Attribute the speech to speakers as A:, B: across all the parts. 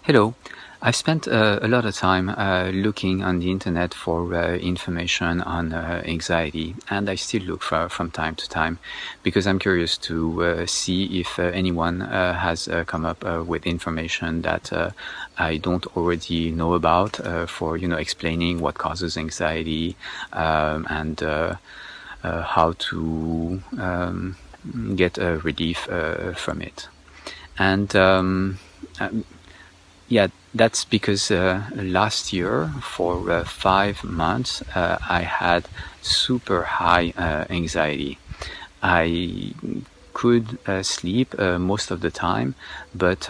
A: Hello. I've spent a lot of time looking on the internet for information on anxiety, and I still look from time to time because I'm curious to see if anyone has come up with information that I don't already know about for explaining what causes anxiety and how to get relief from it. And yeah, that's because last year for 5 months I had super high anxiety. I could sleep most of the time, but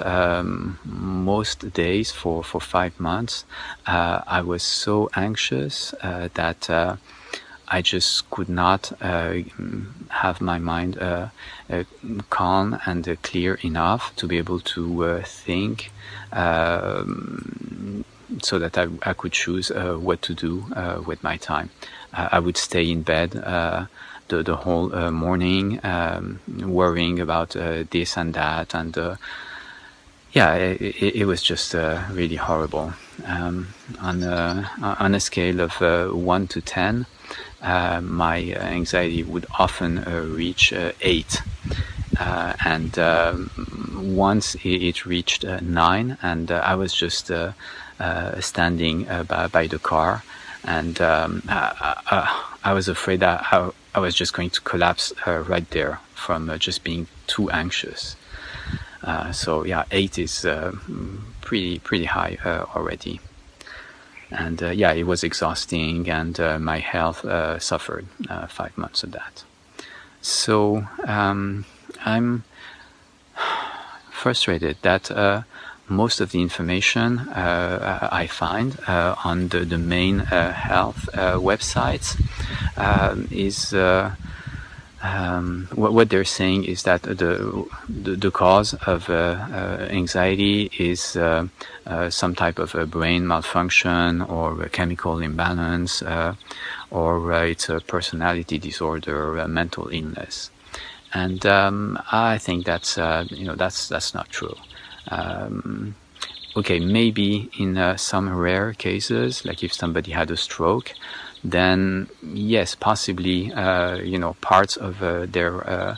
A: most days for 5 months I was so anxious that I just could not have my mind calm and clear enough to be able to think so that I could choose what to do with my time. I would stay in bed the whole morning, worrying about this and that, and yeah, it was just really horrible. On a scale of 1 to 10, my anxiety would often reach 8. And once it reached 9, and I was just standing by the car, and I was afraid that I was just going to collapse right there from just being too anxious. So yeah, 8 is pretty high already. And yeah, it was exhausting, and my health suffered 5 months of that. So I'm frustrated that most of the information I find on the main health websites is what they're saying is that the cause of anxiety is some type of a brain malfunction or a chemical imbalance, or it's a personality disorder or a mental illness. And I think that's not true. Okay, maybe in some rare cases, like if somebody had a stroke, then yes, possibly, parts of their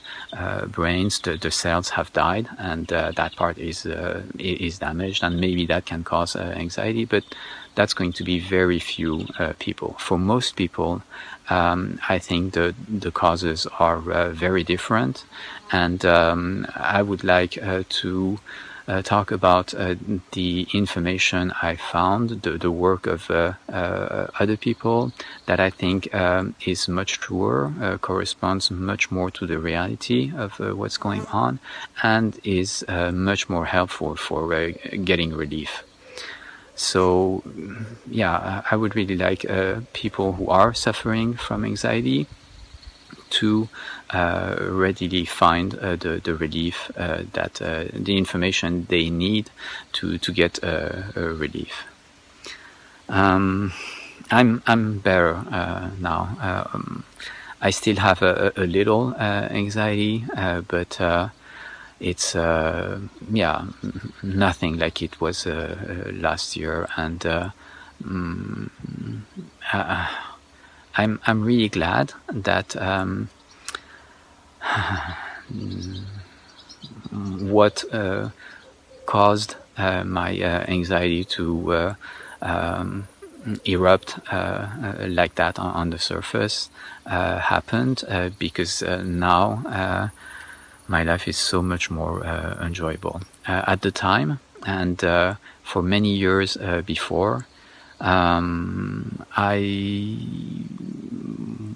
A: brains, the cells have died, and that part is damaged, and maybe that can cause anxiety, but that's going to be very few people. For most people, I think the causes are very different, and I would like to talk about the information I found, the work of other people that I think is much truer, corresponds much more to the reality of what's going on, and is much more helpful for getting relief. So yeah, I would really like people who are suffering from anxiety to readily find the relief that the information they need to get relief. I'm better now. I still have a little anxiety, but it's nothing like it was last year, and I'm really glad that what caused my anxiety to erupt like that on the surface happened, because now my life is so much more enjoyable. At the time, and for many years before, I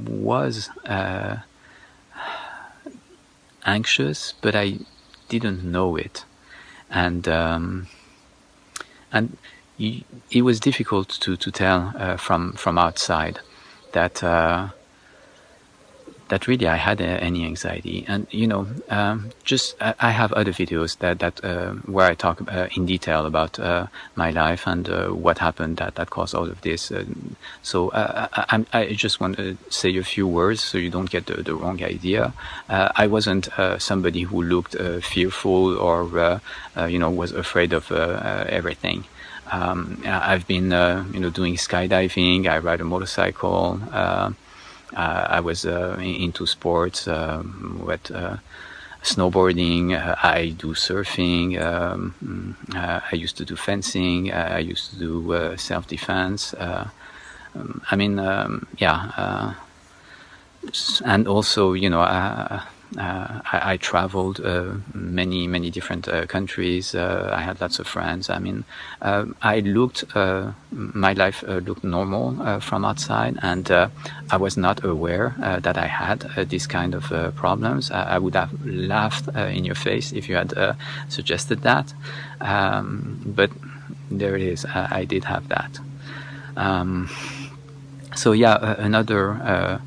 A: was anxious, but I didn't know it, and it was difficult to tell from outside that that really I had any anxiety. And just I have other videos that where I talk in detail about my life and what happened that caused all of this. So I just want to say a few words so you don't get the wrong idea. I wasn't somebody who looked fearful or was afraid of everything. I've been doing skydiving. I ride a motorcycle. I was into sports, snowboarding. I do surfing. I used to do fencing. I used to do self-defense. And also, I traveled many different countries. I had lots of friends. My life looked normal from outside, and I was not aware that I had these kind of problems. I would have laughed in your face if you had suggested that. But there it is. I did have that. Another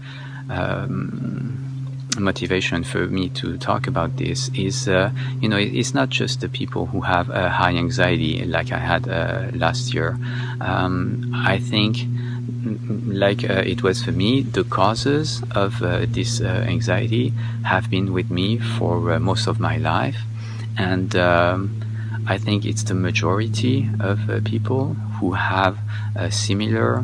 A: motivation for me to talk about this is, it's not just the people who have high anxiety like I had last year. I think, like it was for me, the causes of this anxiety have been with me for most of my life. And I think it's the majority of people who have similar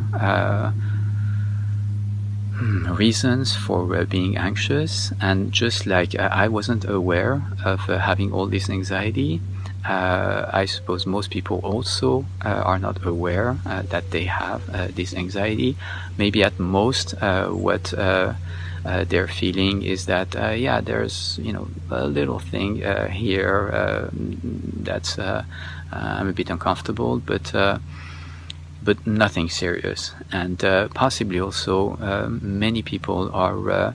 A: reasons for being anxious. And just like I wasn't aware of having all this anxiety, I suppose most people also are not aware that they have this anxiety. Maybe at most what they're feeling is that there's a little thing here that's I'm a bit uncomfortable, but nothing serious. And possibly also many people are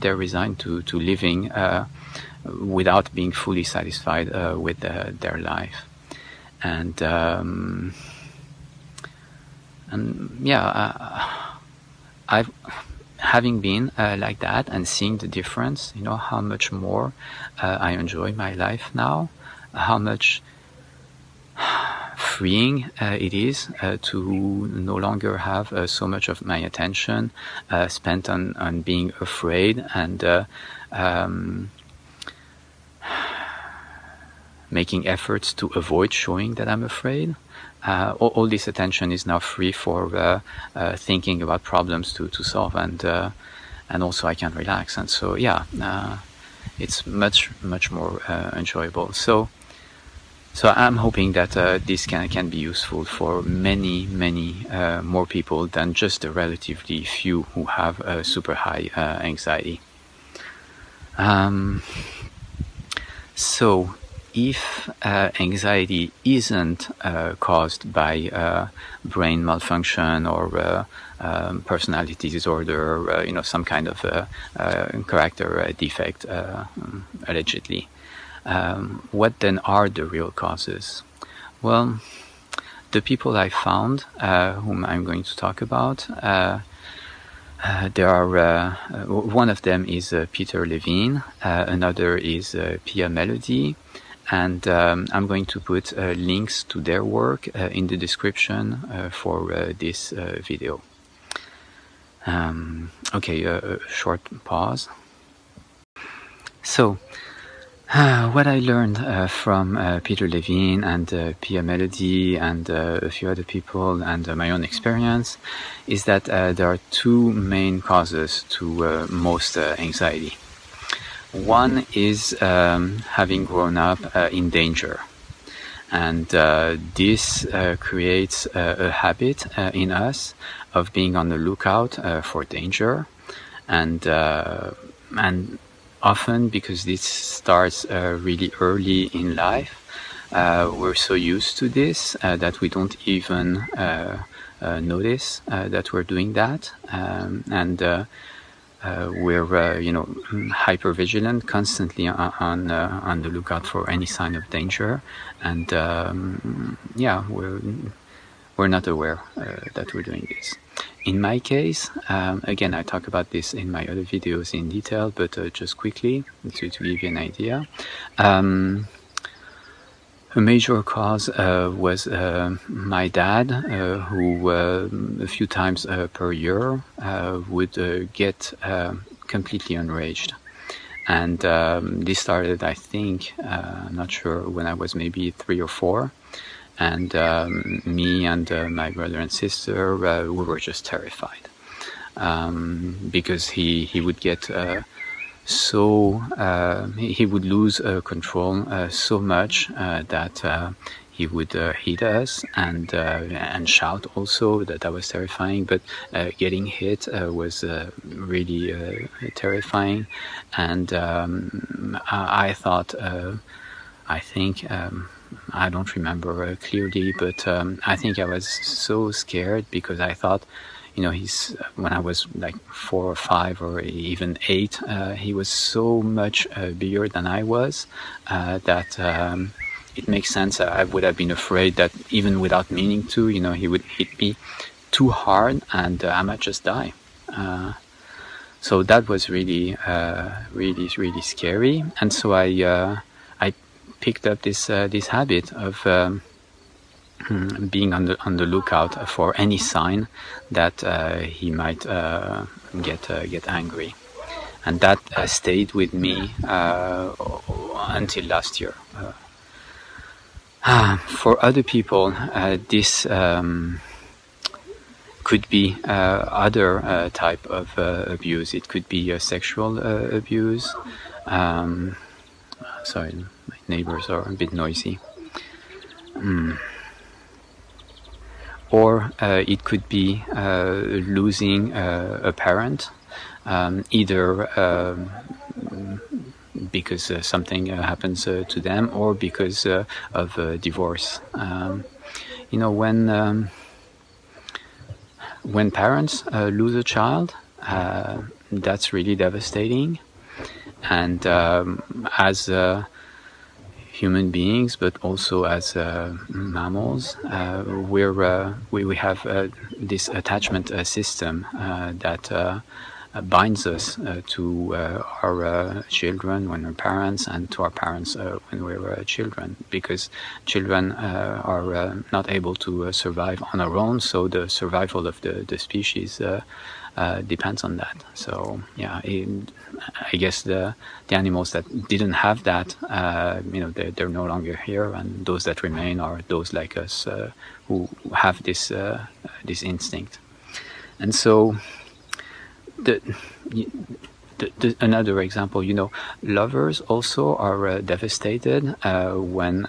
A: they're resigned to living without being fully satisfied with their life. And I've having been like that and seeing the difference, how much more I enjoy my life now, how much freeing it is to no longer have so much of my attention spent on being afraid and making efforts to avoid showing that I'm afraid. All this attention is now free for thinking about problems to solve, and also I can relax. And so it's much more enjoyable. So I'm hoping that this can be useful for many more people than just the relatively few who have super high anxiety. So if anxiety isn't caused by brain malfunction or personality disorder, or some kind of character defect, allegedly, what then are the real causes? Well, the people I found, whom I'm going to talk about, there are one of them is Peter Levine, another is Pia Mellody, and I'm going to put links to their work in the description for this video. Okay, a short pause. So, what I learned from Peter Levine and Pia Mellody and a few other people and my own experience is that there are two main causes to most anxiety. One is having grown up in danger, and this creates a habit in us of being on the lookout for danger, and often, because this starts really early in life, we're so used to this that we don't even notice that we're doing that, and we're hyper vigilant, constantly on the lookout for any sign of danger, and we're not aware that we're doing this. in my case, again, I talk about this in my other videos in detail, but just quickly to give you an idea. A major cause was my dad, who a few times per year would get completely enraged. And this started, I think, I'm not sure, when I was maybe 3 or 4. And me and my brother and sister, we were just terrified. Because he would get he would lose control so much that he would hit us and shout also. That was terrifying. But getting hit was really terrifying. And I thought, I think, I don't remember clearly, but I think I was so scared because I thought, you know, when I was like 4 or 5 or even 8, he was so much bigger than I was that it makes sense. I would have been afraid that even without meaning to, you know, he would hit me too hard and I might just die. So that was really scary. And so I picked up this habit of being on the lookout for any sign that he might get angry, and that stayed with me until last year. For other people, this could be other type of abuse. It could be sexual abuse. Sorry, my neighbors are a bit noisy. Or it could be losing a parent, either because something happens to them, or because of divorce. You know, when parents lose a child, that's really devastating. And as human beings, but also as mammals, we have this attachment system that binds us to our children when we're parents, and to our parents when we're children, because children are not able to survive on our own, so the survival of the species depends on that. So yeah, I guess the animals that didn't have that, you know, they're no longer here, and those that remain are those like us who have this instinct. And so another example, you know, lovers also are devastated when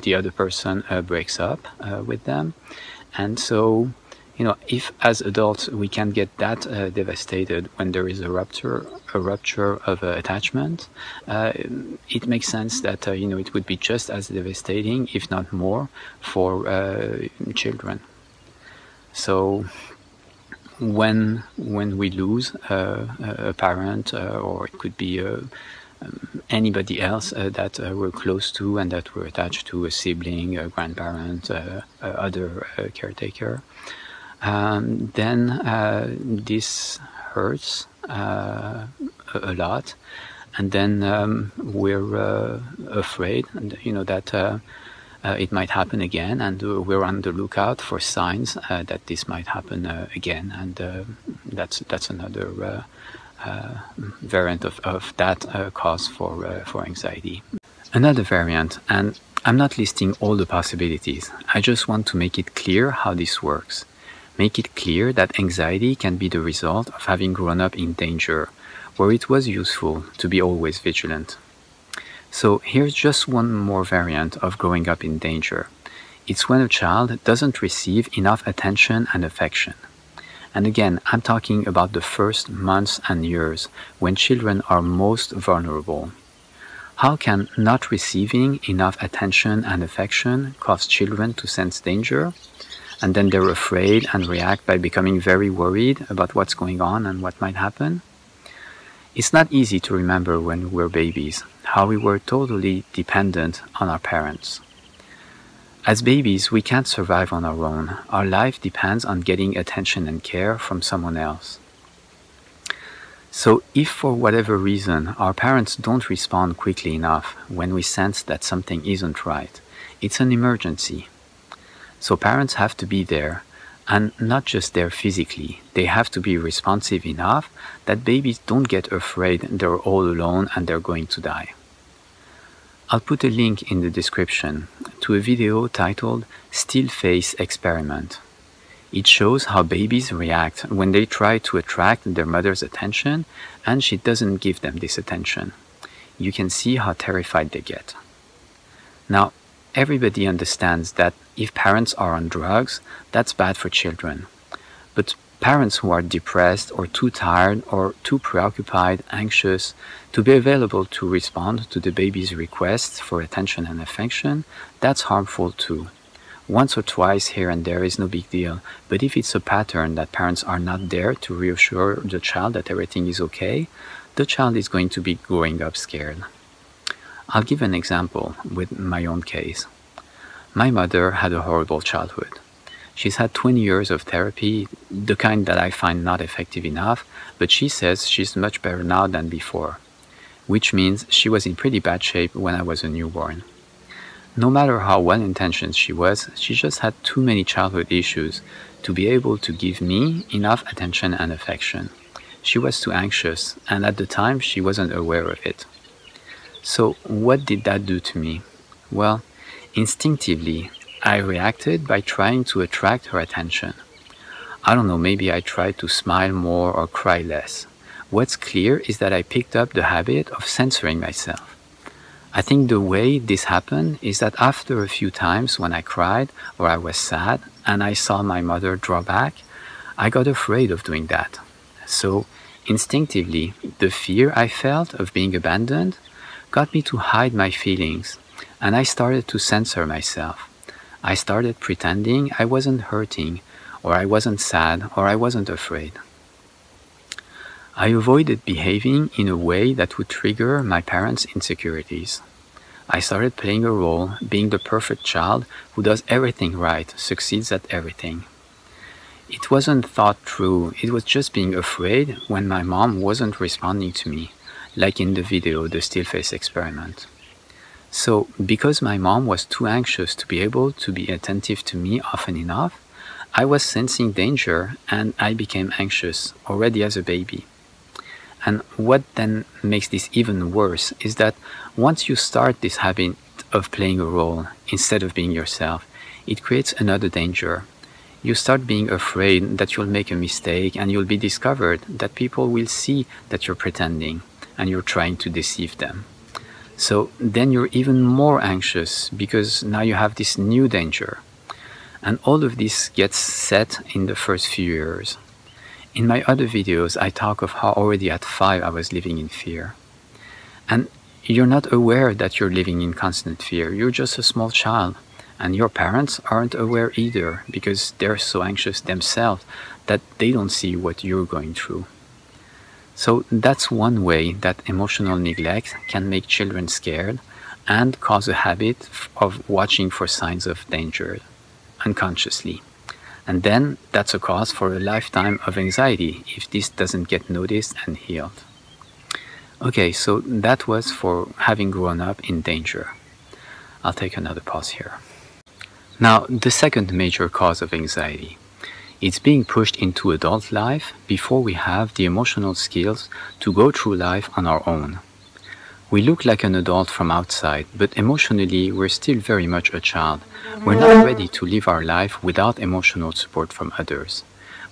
A: the other person breaks up with them. And so, you know, if as adults we can get that devastated when there is a rupture of attachment, it makes sense that you know, it would be just as devastating, if not more, for children. So when we lose a parent, or it could be anybody else that we're close to and that we're attached to, a sibling, a grandparent, other caretaker, then this hurts a lot, and then we're afraid, and you know, that it might happen again, and we're on the lookout for signs that this might happen again, and that's another variant of that cause for anxiety. Another variant, and I'm not listing all the possibilities, I just want to make it clear how this works. Make it clear that anxiety can be the result of having grown up in danger, where it was useful to be always vigilant. So here's just one more variant of growing up in danger. It's when a child doesn't receive enough attention and affection. And again, I'm talking about the first months and years, when children are most vulnerable. How can not receiving enough attention and affection cause children to sense danger? And then they're afraid and react by becoming very worried about what's going on and what might happen? It's not easy to remember when we were babies how we were totally dependent on our parents. As babies, we can't survive on our own. Our life depends on getting attention and care from someone else. So if for whatever reason our parents don't respond quickly enough when we sense that something isn't right, it's an emergency. So parents have to be there, and not just there physically. They have to be responsive enough that babies don't get afraid they're all alone and they're going to die. I'll put a link in the description to a video titled Still Face Experiment. It shows how babies react when they try to attract their mother's attention and she doesn't give them this attention. You can see how terrified they get. Now, everybody understands that if parents are on drugs, that's bad for children. But parents who are depressed or too tired or too preoccupied, anxious to be available to respond to the baby's requests for attention and affection, that's harmful too. Once or twice here and there is no big deal, but if it's a pattern that parents are not there to reassure the child that everything is okay, the child is going to be growing up scared. I'll give an example with my own case. My mother had a horrible childhood. She's had 20 years of therapy, the kind that I find not effective enough, but she says she's much better now than before, which means she was in pretty bad shape when I was a newborn. No matter how well-intentioned she was, she just had too many childhood issues to be able to give me enough attention and affection. She was too anxious, and at the time she wasn't aware of it. So what did that do to me? Well, instinctively, I reacted by trying to attract her attention. I don't know, maybe I tried to smile more or cry less. What's clear is that I picked up the habit of censoring myself. I think the way this happened is that after a few times when I cried or I was sad and I saw my mother draw back, I got afraid of doing that. So instinctively, the fear I felt of being abandoned got me to hide my feelings, and I started to censor myself. I started pretending I wasn't hurting, or I wasn't sad, or I wasn't afraid. I avoided behaving in a way that would trigger my parents' insecurities. I started playing a role, being the perfect child who does everything right, succeeds at everything. It wasn't thought through, it was just being afraid when my mom wasn't responding to me, like in the video, the still face experiment. So, because my mom was too anxious to be able to be attentive to me often enough, I was sensing danger and I became anxious already as a baby. And what then makes this even worse is that once you start this habit of playing a role instead of being yourself, it creates another danger. You start being afraid that you'll make a mistake and you'll be discovered, that people will see that you're pretending and you're trying to deceive them. So then you're even more anxious because now you have this new danger. And all of this gets set in the first few years. In my other videos, I talk of how already at 5 I was living in fear. And you're not aware that you're living in constant fear. You're just a small child. And your parents aren't aware either because they're so anxious themselves that they don't see what you're going through. So that's one way that emotional neglect can make children scared and cause a habit of watching for signs of danger unconsciously. And then that's a cause for a lifetime of anxiety if this doesn't get noticed and healed. Okay, so that was for having grown up in danger. I'll take another pause here. Now, the second major cause of anxiety. It's being pushed into adult life before we have the emotional skills to go through life on our own. We look like an adult from outside, but emotionally we're still very much a child. We're not ready to live our life without emotional support from others.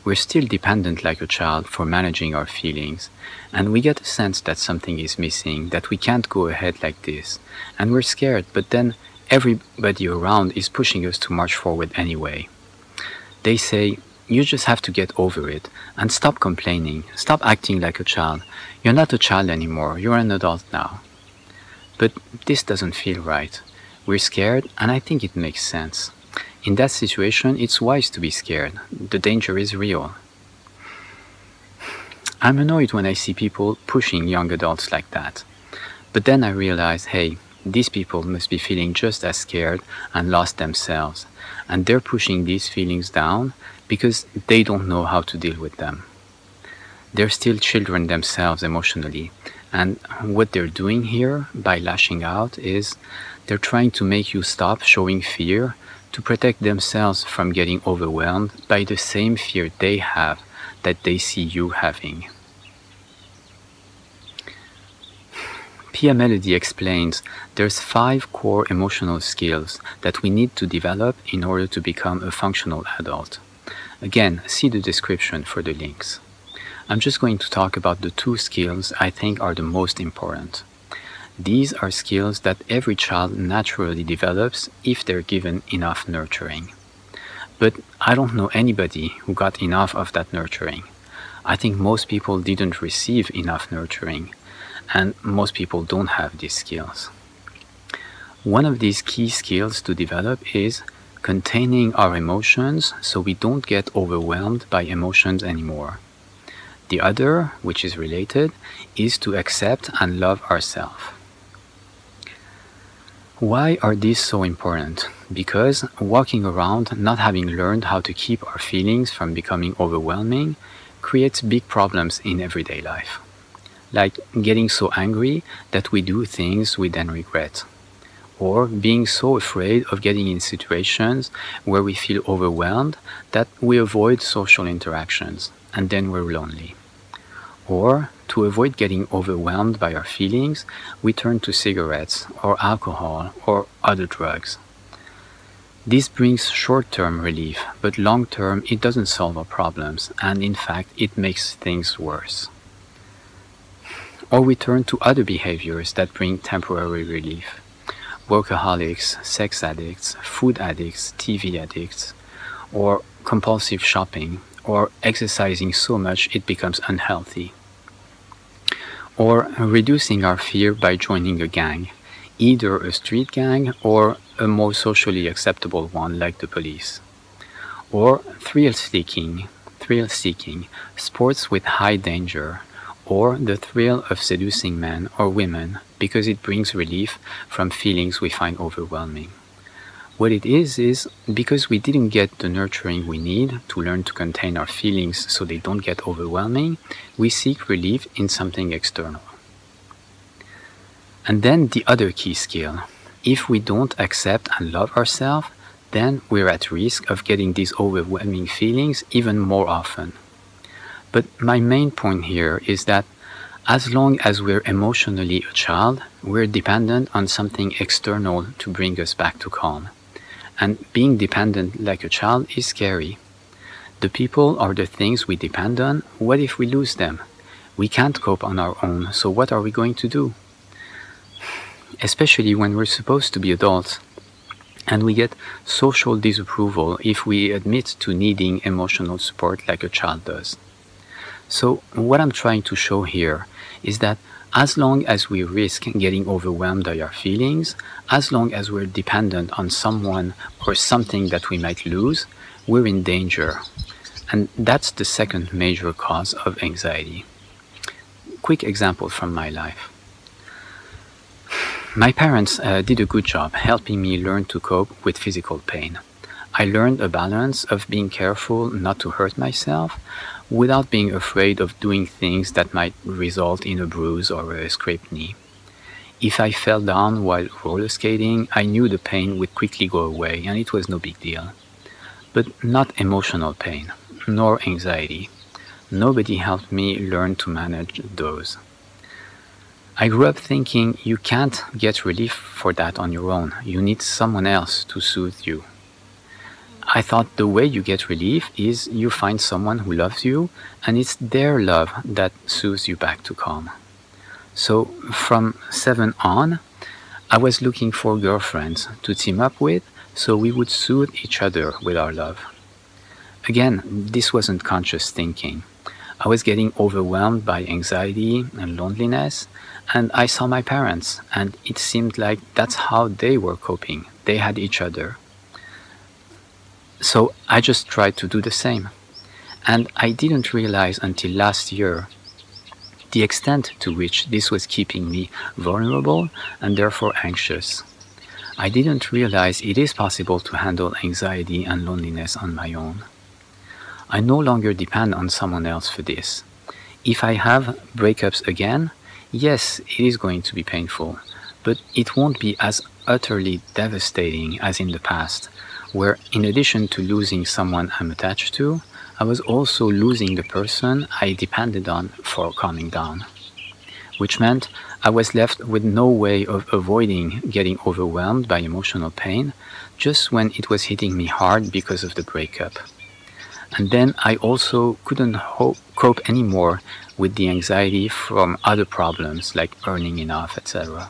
A: We're still dependent like a child for managing our feelings, and we get a sense that something is missing, that we can't go ahead like this, and we're scared, but then everybody around is pushing us to march forward anyway. They say, you just have to get over it and stop complaining, stop acting like a child. You're not a child anymore, you're an adult now. But this doesn't feel right. We're scared, and I think it makes sense. In that situation, it's wise to be scared. The danger is real. I'm annoyed when I see people pushing young adults like that. But then I realize, hey, these people must be feeling just as scared and lost themselves, and they're pushing these feelings down because they don't know how to deal with them. They're still children themselves emotionally, and what they're doing here by lashing out is they're trying to make you stop showing fear to protect themselves from getting overwhelmed by the same fear they have that they see you having. Pia Mellody explains there's 5 core emotional skills that we need to develop in order to become a functional adult. Again, see the description for the links. I'm just going to talk about the 2 skills I think are the most important. These are skills that every child naturally develops if they're given enough nurturing. But I don't know anybody who got enough of that nurturing. I think most people didn't receive enough nurturing, and most people don't have these skills. One of these key skills to develop is containing our emotions so we don't get overwhelmed by emotions anymore. The other, which is related, is to accept and love ourselves. Why are these so important? Because walking around not having learned how to keep our feelings from becoming overwhelming creates big problems in everyday life. Like getting so angry that we do things we then regret. Or being so afraid of getting in situations where we feel overwhelmed that we avoid social interactions and then we're lonely. Or, to avoid getting overwhelmed by our feelings, we turn to cigarettes or alcohol or other drugs. This brings short-term relief, but long-term it doesn't solve our problems, and in fact it makes things worse. Or we turn to other behaviors that bring temporary relief. Workaholics, sex addicts, food addicts, TV addicts, or compulsive shopping, or exercising so much it becomes unhealthy. Or reducing our fear by joining a gang, either a street gang or a more socially acceptable one like the police. Or thrill-seeking, sports with high danger, or the thrill of seducing men or women because it brings relief from feelings we find overwhelming. What it is because we didn't get the nurturing we need to learn to contain our feelings so they don't get overwhelming, we seek relief in something external. And then the other key skill. If we don't accept and love ourselves, then we're at risk of getting these overwhelming feelings even more often. But my main point here is that as long as we're emotionally a child, we're dependent on something external to bring us back to calm. And being dependent like a child is scary. The people or the things we depend on, what if we lose them? We can't cope on our own, so what are we going to do? Especially when we're supposed to be adults, and we get social disapproval if we admit to needing emotional support like a child does. So what I'm trying to show here is that as long as we risk getting overwhelmed by our feelings, as long as we're dependent on someone or something that we might lose, we're in danger. And that's the second major cause of anxiety. Quick example from my life. My parents did a good job helping me learn to cope with physical pain. I learned a balance of being careful not to hurt myself without being afraid of doing things that might result in a bruise or a scraped knee. If I fell down while roller skating, I knew the pain would quickly go away and it was no big deal. But not emotional pain, nor anxiety. Nobody helped me learn to manage those. I grew up thinking you can't get relief for that on your own. You need someone else to soothe you. I thought the way you get relief is you find someone who loves you and it's their love that soothes you back to calm. So from 7 on, I was looking for girlfriends to team up with so we would soothe each other with our love. Again, this wasn't conscious thinking. I was getting overwhelmed by anxiety and loneliness, and I saw my parents, and it seemed like that's how they were coping. They had each other. So I just tried to do the same. And I didn't realize until last year the extent to which this was keeping me vulnerable and therefore anxious. I didn't realize it is possible to handle anxiety and loneliness on my own. I no longer depend on someone else for this. If I have breakups again, yes, it is going to be painful, but it won't be as utterly devastating as in the past, where in addition to losing someone I'm attached to, I was also losing the person I depended on for calming down, which meant I was left with no way of avoiding getting overwhelmed by emotional pain just when it was hitting me hard because of the breakup. And then I also couldn't cope anymore with the anxiety from other problems like earning enough, etc.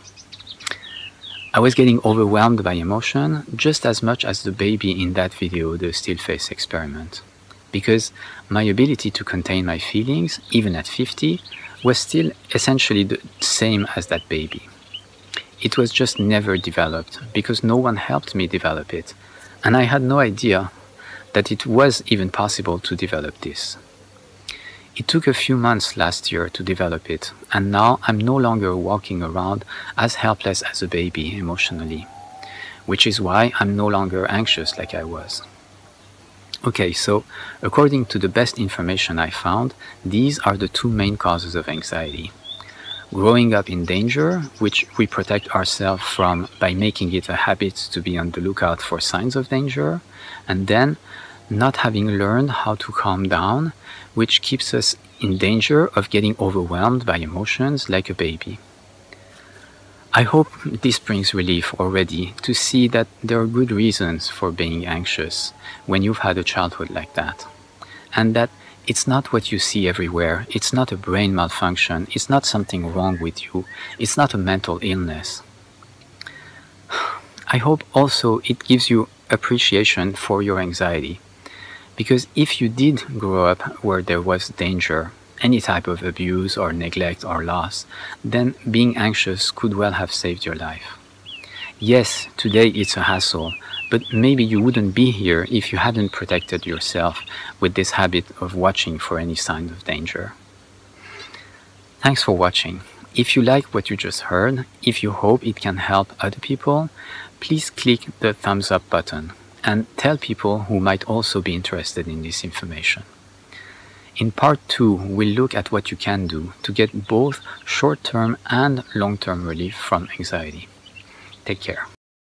A: I was getting overwhelmed by emotion just as much as the baby in that video, the still face experiment, because my ability to contain my feelings, even at 50, was still essentially the same as that baby. It was just never developed because no one helped me develop it, and I had no idea that it was even possible to develop this. It took a few months last year to develop it, and now I'm no longer walking around as helpless as a baby emotionally, which is why I'm no longer anxious like I was. Okay, so according to the best information I found, these are the two main causes of anxiety. Growing up in danger, which we protect ourselves from by making it a habit to be on the lookout for signs of danger, and then not having learned how to calm down, which keeps us in danger of getting overwhelmed by emotions like a baby. I hope this brings relief already to see that there are good reasons for being anxious when you've had a childhood like that, and that it's not what you see everywhere, it's not a brain malfunction, it's not something wrong with you, it's not a mental illness. I hope also it gives you appreciation for your anxiety, because if you did grow up where there was danger, any type of abuse or neglect or loss, then being anxious could well have saved your life. Yes, today it's a hassle, but maybe you wouldn't be here if you hadn't protected yourself with this habit of watching for any signs of danger. Thanks for watching. If you like what you just heard, if you hope it can help other people, please click the thumbs up button and tell people who might also be interested in this information. In part 2, we'll look at what you can do to get both short-term and long-term relief from anxiety. Take care.